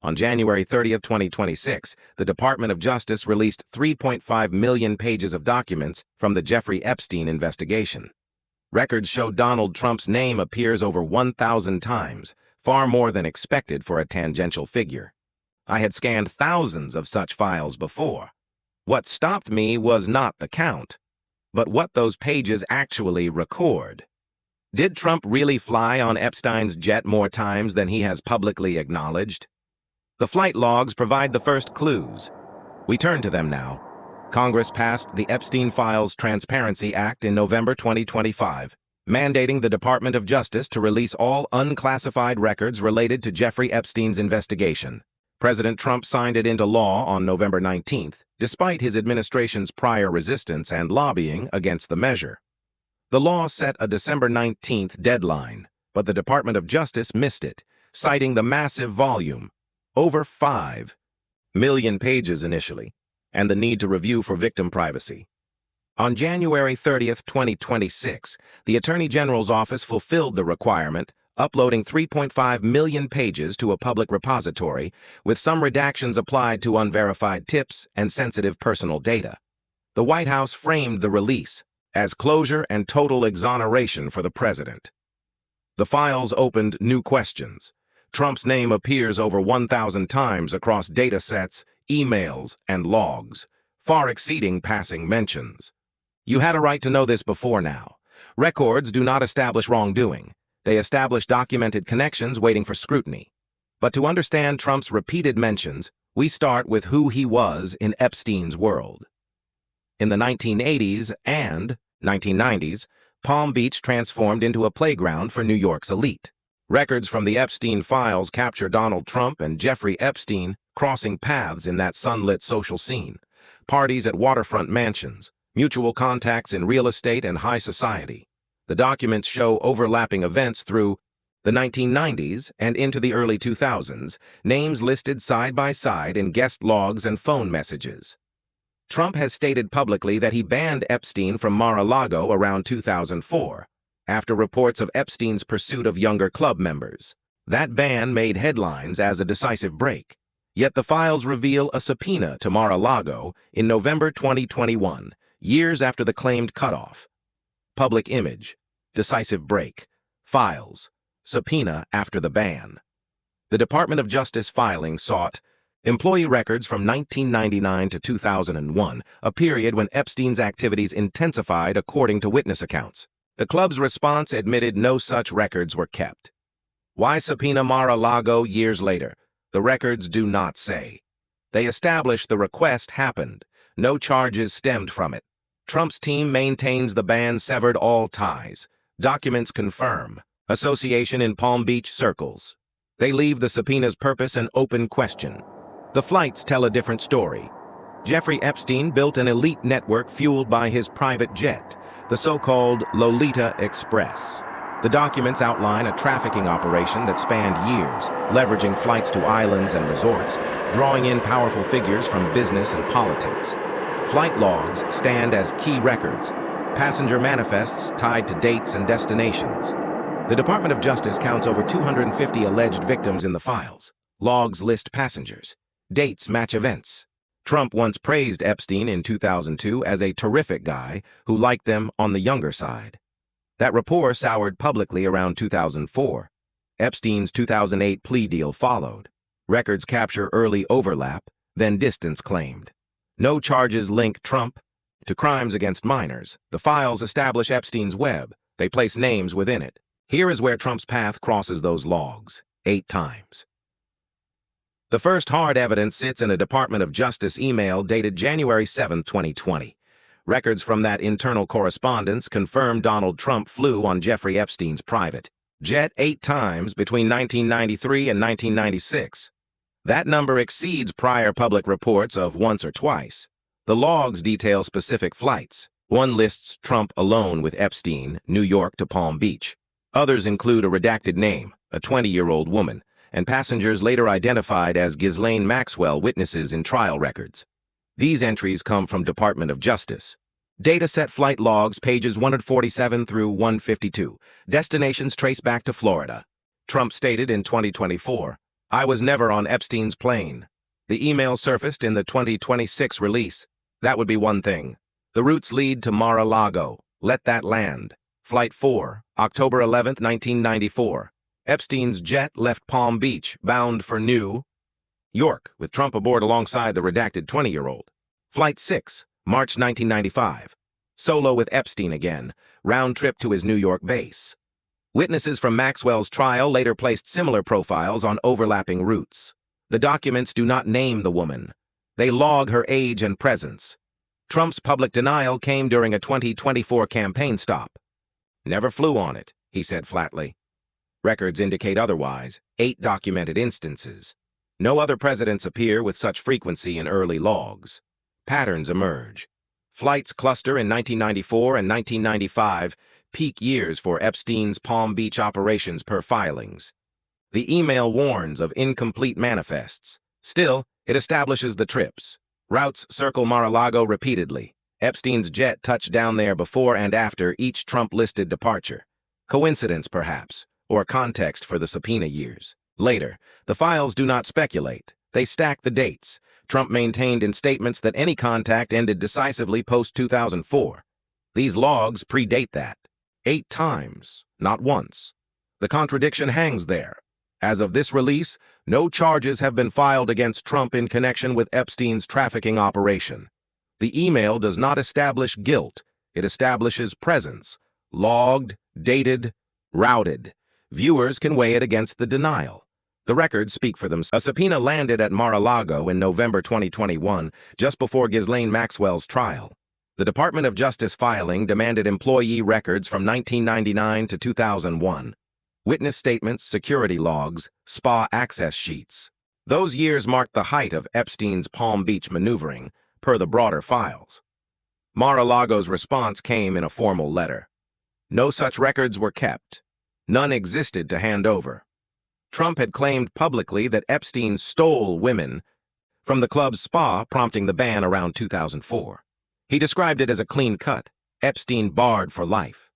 On January 30, 2026, the Department of Justice released 3.5 million pages of documents from the Jeffrey Epstein investigation. Records show Donald Trump's name appears over 1,000 times, far more than expected for a tangential figure. I had scanned thousands of such files before. What stopped me was not the count, but what those pages actually record. Did Trump really fly on Epstein's jet more times than he has publicly acknowledged? The flight logs provide the first clues. We turn to them now. Congress passed the Epstein Files Transparency Act in November 2025, mandating the Department of Justice to release all unclassified records related to Jeffrey Epstein's investigation. President Trump signed it into law on November 19th, despite his administration's prior resistance and lobbying against the measure. The law set a December 19th deadline, but the Department of Justice missed it, citing the massive volume, over 5 million pages initially, and the need to review for victim privacy. On January 30, 2026, the Attorney General's office fulfilled the requirement, uploading 3.5 million pages to a public repository, with some redactions applied to unverified tips and sensitive personal data. The White House framed the release as closure and total exoneration for the president. The files opened new questions. Trump's name appears over 1,000 times across data sets, emails, and logs, far exceeding passing mentions. You had a right to know this before now. Records do not establish wrongdoing. They establish documented connections waiting for scrutiny. But to understand Trump's repeated mentions, we start with who he was in Epstein's world. In the 1980s and 1990s, Palm Beach transformed into a playground for New York's elite. Records from the Epstein files capture Donald Trump and Jeffrey Epstein crossing paths in that sunlit social scene. Parties at waterfront mansions, mutual contacts in real estate and high society. The documents show overlapping events through the 1990s and into the early 2000s, names listed side by side in guest logs and phone messages. Trump has stated publicly that he banned Epstein from Mar-a-Lago around 2004, after reports of Epstein's pursuit of younger club members. That ban made headlines as a decisive break. Yet the files reveal a subpoena to Mar-a-Lago in November 2021, years after the claimed cutoff. Public image, decisive break, files, subpoena after the ban. The Department of Justice filing sought employee records from 1999 to 2001, a period when Epstein's activities intensified according to witness accounts. The club's response admitted no such records were kept. Why subpoena Mar-a-Lago years later? The records do not say. They establish the request happened. No charges stemmed from it. Trump's team maintains the ban severed all ties. Documents confirm association in Palm Beach circles. They leave the subpoena's purpose an open question. The flights tell a different story. Jeffrey Epstein built an elite network fueled by his private jet, the so-called Lolita Express. The documents outline a trafficking operation that spanned years, leveraging flights to islands and resorts, drawing in powerful figures from business and politics. Flight logs stand as key records, passenger manifests tied to dates and destinations. The Department of Justice counts over 250 alleged victims in the files. Logs list passengers. Dates match events. Trump once praised Epstein in 2002 as a terrific guy who liked them on the younger side. That rapport soured publicly around 2004. Epstein's 2008 plea deal followed. Records capture early overlap, then distance claimed. No charges link Trump to crimes against minors. The files establish Epstein's web. They place names within it. Here is where Trump's path crosses those logs, 8 times. The first hard evidence sits in a Department of Justice email dated January 7, 2020. Records from that internal correspondence confirm Donald Trump flew on Jeffrey Epstein's private jet 8 times between 1993 and 1996. That number exceeds prior public reports of once or twice. The logs detail specific flights. One lists Trump alone with Epstein, New York to Palm Beach. Others include a redacted name, a 20-year-old woman, and passengers later identified as Ghislaine Maxwell witnesses in trial records. These entries come from Department of Justice. Dataset flight logs, pages 147 through 152. Destinations trace back to Florida. Trump stated in 2024, I was never on Epstein's plane. The email surfaced in the 2026 release. That would be one thing. The routes lead to Mar-a-Lago. Let that land. Flight 4, October 11, 1994. Epstein's jet left Palm Beach, bound for New York, with Trump aboard alongside the redacted 20-year-old. Flight 6, March 1995. Solo with Epstein again, round trip to his New York base. Witnesses from Maxwell's trial later placed similar profiles on overlapping routes. The documents do not name the woman. They log her age and presence. Trump's public denial came during a 2024 campaign stop. Never flew on it, he said flatly. Records indicate otherwise, 8 documented instances. No other presidents appear with such frequency in early logs. Patterns emerge. Flights cluster in 1994 and 1995, peak years for Epstein's Palm Beach operations per filings. The email warns of incomplete manifests. Still, it establishes the trips. Routes circle Mar-a-Lago repeatedly. Epstein's jet touched down there before and after each Trump-listed departure. Coincidence, perhaps, or context for the subpoena years. Later, the files do not speculate. They stack the dates. Trump maintained in statements that any contact ended decisively post-2004. These logs predate that. 8 times, not once. The contradiction hangs there. As of this release, no charges have been filed against Trump in connection with Epstein's trafficking operation. The email does not establish guilt. It establishes presence. Logged, dated, routed. Viewers can weigh it against the denial. The records speak for themselves. A subpoena landed at Mar-a-Lago in November 2021, just before Ghislaine Maxwell's trial. The Department of Justice filing demanded employee records from 1999 to 2001. Witness statements, security logs, spa access sheets. Those years marked the height of Epstein's Palm Beach maneuvering, per the broader files. Mar-a-Lago's response came in a formal letter. No such records were kept. None existed to hand over. Trump had claimed publicly that Epstein stole women from the club's spa, prompting the ban around 2004. He described it as a clean cut, Epstein barred for life.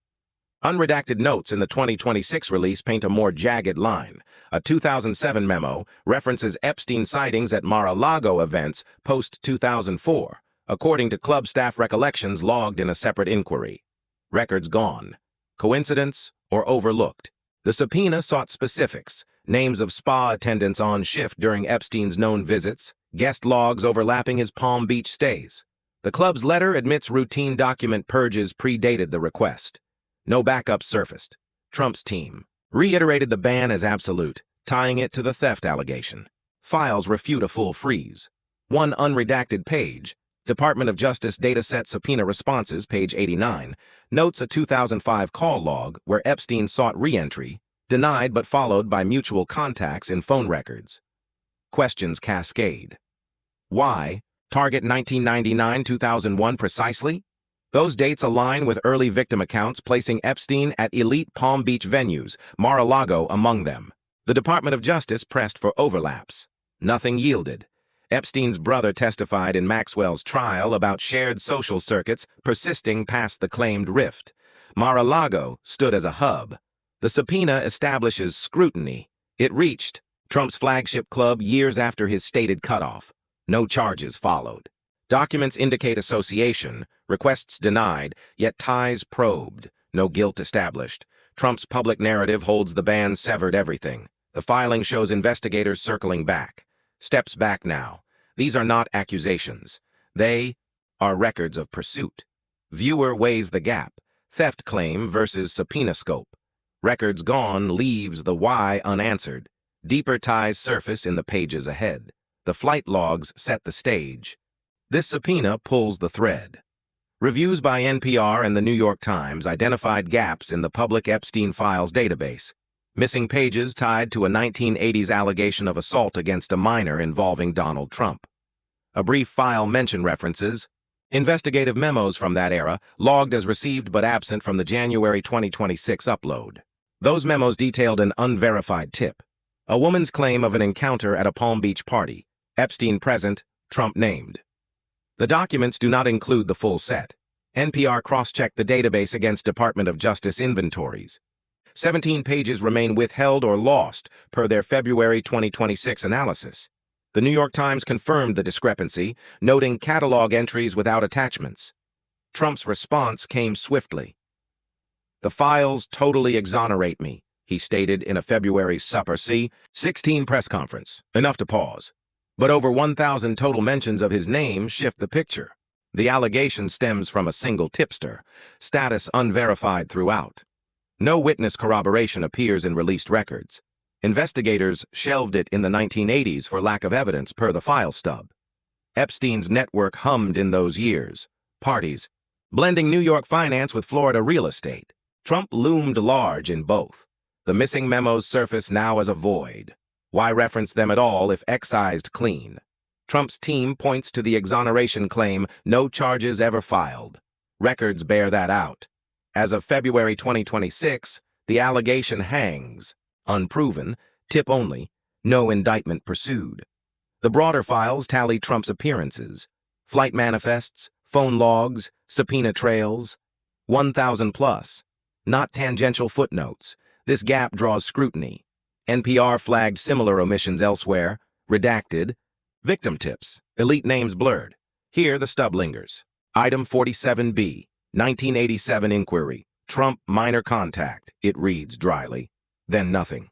Unredacted notes in the 2026 release paint a more jagged line. A 2007 memo references Epstein sightings at Mar-a-Lago events post-2004, according to club staff recollections logged in a separate inquiry. Records gone. Coincidence or overlooked? The subpoena sought specifics, names of spa attendants on shift during Epstein's known visits, guest logs overlapping his Palm Beach stays. The club's letter admits routine document purges predated the request. No backup surfaced. Trump's team reiterated the ban as absolute, tying it to the theft allegation. Files refute a full freeze. One unredacted page, Department of Justice Dataset Subpoena Responses, page 89, notes a 2005 call log where Epstein sought re-entry, denied but followed by mutual contacts in phone records. Questions cascade. Why? Target 1999-2001 precisely? Those dates align with early victim accounts placing Epstein at elite Palm Beach venues, Mar-a-Lago among them. The Department of Justice pressed for overlaps. Nothing yielded. Epstein's brother testified in Maxwell's trial about shared social circuits persisting past the claimed rift. Mar-a-Lago stood as a hub. The subpoena establishes scrutiny. It reached Trump's flagship club years after his stated cutoff. No charges followed. Documents indicate association, requests denied, yet ties probed, no guilt established. Trump's public narrative holds the ban severed everything. The filing shows investigators circling back. Steps back now. These are not accusations. They are records of pursuit. Viewer weighs the gap. Theft claim versus subpoena scope. Records gone leaves the why unanswered. Deeper ties surface in the pages ahead. The flight logs set the stage. This subpoena pulls the thread. Reviews by NPR and the New York Times identified gaps in the public Epstein Files database. Missing pages tied to a 1980s allegation of assault against a minor involving Donald Trump. A brief file mention references investigative memos from that era, logged as received but absent from the January 2026 upload. Those memos detailed an unverified tip. A woman's claim of an encounter at a Palm Beach party. Epstein present, Trump named. The documents do not include the full set. NPR cross-checked the database against Department of Justice inventories. 17 pages remain withheld or lost per their February 2026 analysis. The New York Times confirmed the discrepancy, noting catalog entries without attachments. Trump's response came swiftly. "The files totally exonerate me," he stated in a February Super C-16 press conference. Enough to pause. But over 1,000 total mentions of his name shift the picture. The allegation stems from a single tipster, status unverified throughout. No witness corroboration appears in released records. Investigators shelved it in the 1980s for lack of evidence per the file stub. Epstein's network hummed in those years. Parties, blending New York finance with Florida real estate. Trump loomed large in both. The missing memos surface now as a void. Why reference them at all if excised clean? Trump's team points to the exoneration claim, no charges ever filed. Records bear that out. As of February 2026, the allegation hangs. Unproven, tip only, no indictment pursued. The broader files tally Trump's appearances. Flight manifests, phone logs, subpoena trails. 1,000 plus. Not tangential footnotes. This gap draws scrutiny. NPR flagged similar omissions elsewhere. Redacted. Victim tips. Elite names blurred. Here the stub lingers. Item 47B. 1987 inquiry. Trump minor contact. It reads dryly. Then nothing.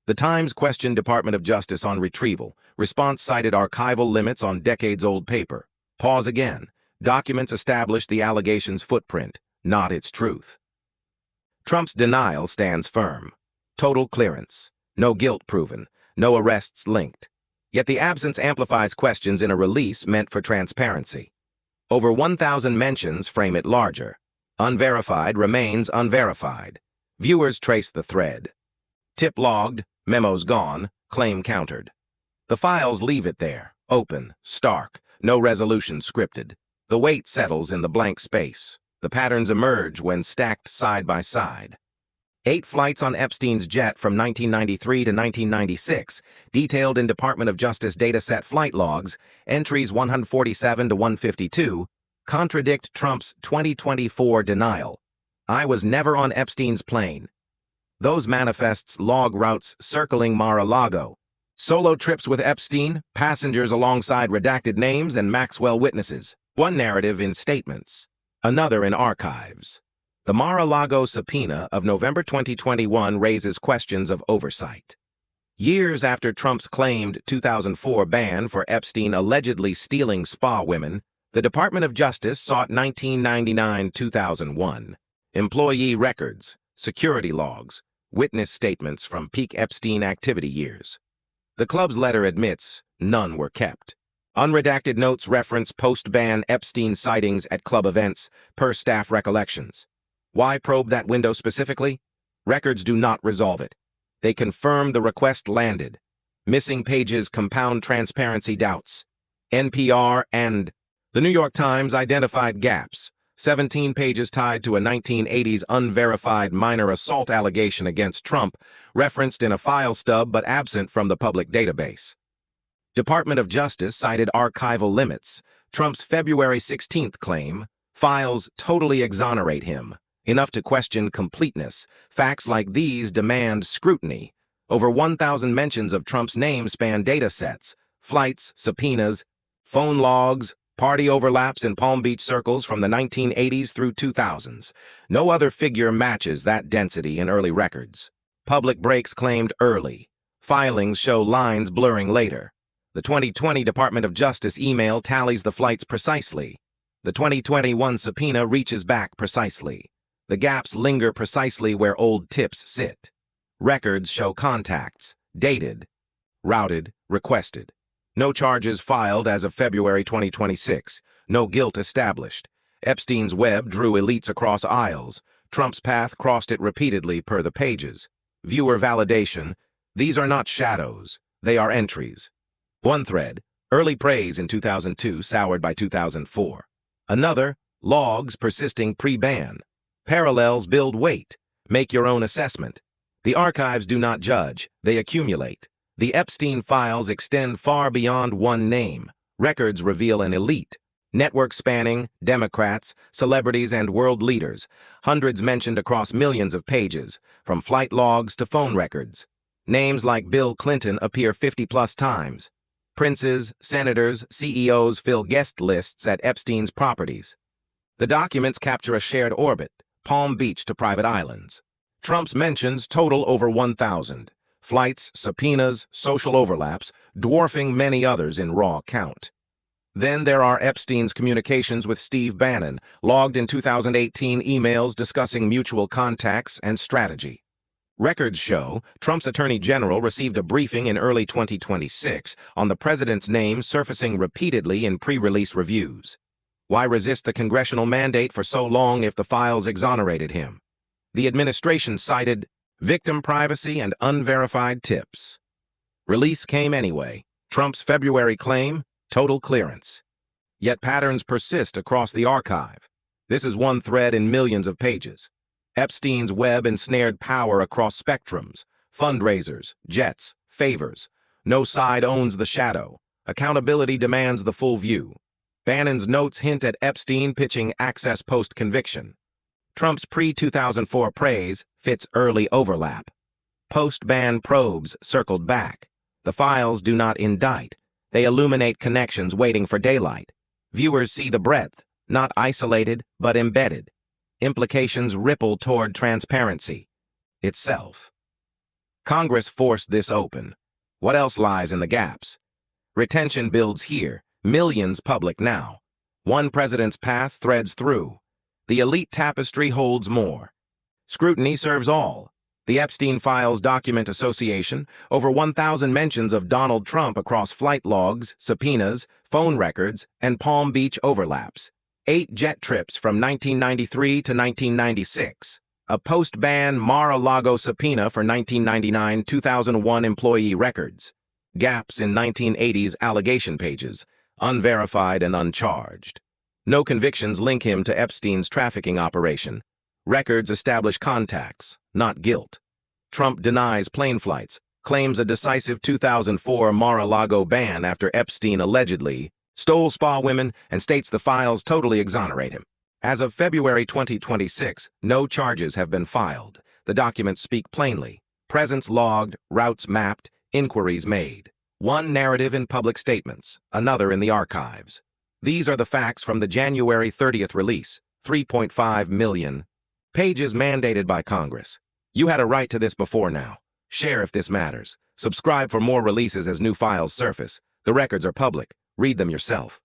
The Times questioned Department of Justice on retrieval. Response cited archival limits on decades-old paper. Pause again. Documents establish the allegation's footprint, not its truth. Trump's denial stands firm. Total clearance. No guilt proven. No arrests linked. Yet the absence amplifies questions in a release meant for transparency. Over 1,000 mentions frame it larger. Unverified remains unverified. Viewers trace the thread. Tip logged, memos gone, claim countered. The files leave it there, open, stark, no resolution scripted. The weight settles in the blank space. The patterns emerge when stacked side by side. 8 flights on Epstein's jet from 1993 to 1996, detailed in Department of Justice dataset flight logs, entries 147 to 152, contradict Trump's 2024 denial. "I was never on Epstein's plane." Those manifests log routes circling Mar-a-Lago. Solo trips with Epstein, passengers alongside redacted names and Maxwell witnesses. One narrative in statements, another in archives. The Mar-a-Lago subpoena of November 2021 raises questions of oversight. Years after Trump's claimed 2004 ban for Epstein allegedly stealing spa women, the Department of Justice sought 1999-2001 employee records, security logs, witness statements from peak Epstein activity years. The club's letter admits none were kept. Unredacted notes reference post-ban Epstein sightings at club events per staff recollections. Why probe that window specifically? Records do not resolve it. They confirm the request landed. Missing pages compound transparency doubts. NPR and the New York Times identified gaps. 17 pages tied to a 1980s unverified minor assault allegation against Trump, referenced in a file stub but absent from the public database. Department of Justice cited archival limits. Trump's February 16th claim, files totally exonerate him. Enough to question completeness. Facts like these demand scrutiny. Over 1,000 mentions of Trump's name span data sets, flights, subpoenas, phone logs, party overlaps in Palm Beach circles from the 1980s through 2000s. No other figure matches that density in early records. Public breaks claimed early. Filings show lines blurring later. The 2020 Department of Justice email tallies the flights precisely. The 2021 subpoena reaches back precisely. The gaps linger precisely where old tips sit. Records show contacts, dated, routed, requested. No charges filed as of February 2026. No guilt established. Epstein's web drew elites across aisles. Trump's path crossed it repeatedly per the pages. Viewer validation. These are not shadows. They are entries. One thread, early praise in 2002 soured by 2004. Another, logs persisting pre-ban. Parallels build weight. Make your own assessment. The archives do not judge. They accumulate. The Epstein files extend far beyond one name. Records reveal an elite, Network spanning Democrats, celebrities, and world leaders, hundreds mentioned across millions of pages, from flight logs to phone records. Names like Bill Clinton appear 50-plus times. Princes, senators, CEOs fill guest lists at Epstein's properties. The documents capture a shared orbit, Palm Beach to private islands. Trump's mentions total over 1,000. Flights, subpoenas, social overlaps, dwarfing many others in raw count. Then there are Epstein's communications with Steve Bannon, logged in 2018 emails discussing mutual contacts and strategy. Records show Trump's Attorney General received a briefing in early 2026 on the president's name surfacing repeatedly in pre-release reviews. Why resist the congressional mandate for so long if the files exonerated him? The administration cited victim privacy and unverified tips. Release came anyway. Trump's February claim, total clearance. Yet patterns persist across the archive. This is one thread in millions of pages. Epstein's web ensnared power across spectrums, fundraisers, jets, favors. No side owns the shadow. Accountability demands the full view. Bannon's notes hint at Epstein pitching access post-conviction. Trump's pre-2004 praise fits early overlap. Post-ban probes circled back. The files do not indict. They illuminate connections waiting for daylight. Viewers see the breadth, not isolated, but embedded. Implications ripple toward transparency itself. Congress forced this open. What else lies in the gaps? Retention builds here, millions public now. One president's path threads through. The elite tapestry holds more. Scrutiny serves all. The Epstein Files Document Association, over 1,000 mentions of Donald Trump across flight logs, subpoenas, phone records, and Palm Beach overlaps. 8 jet trips from 1993 to 1996. A post-ban Mar-a-Lago subpoena for 1999-2001 employee records. Gaps in 1980s allegation pages, unverified and uncharged. No convictions link him to Epstein's trafficking operation. Records establish contacts, not guilt. Trump denies plane flights, claims a decisive 2004 Mar-a-Lago ban after Epstein allegedly stole spa women, and states the files totally exonerate him. As of February 2026, no charges have been filed. The documents speak plainly. Presence logged, routes mapped, inquiries made. One narrative in public statements, another in the archives. These are the facts from the January 30th release, 3.5 million pages mandated by Congress. You had a right to this before now. Share if this matters. Subscribe for more releases as new files surface. The records are public. Read them yourself.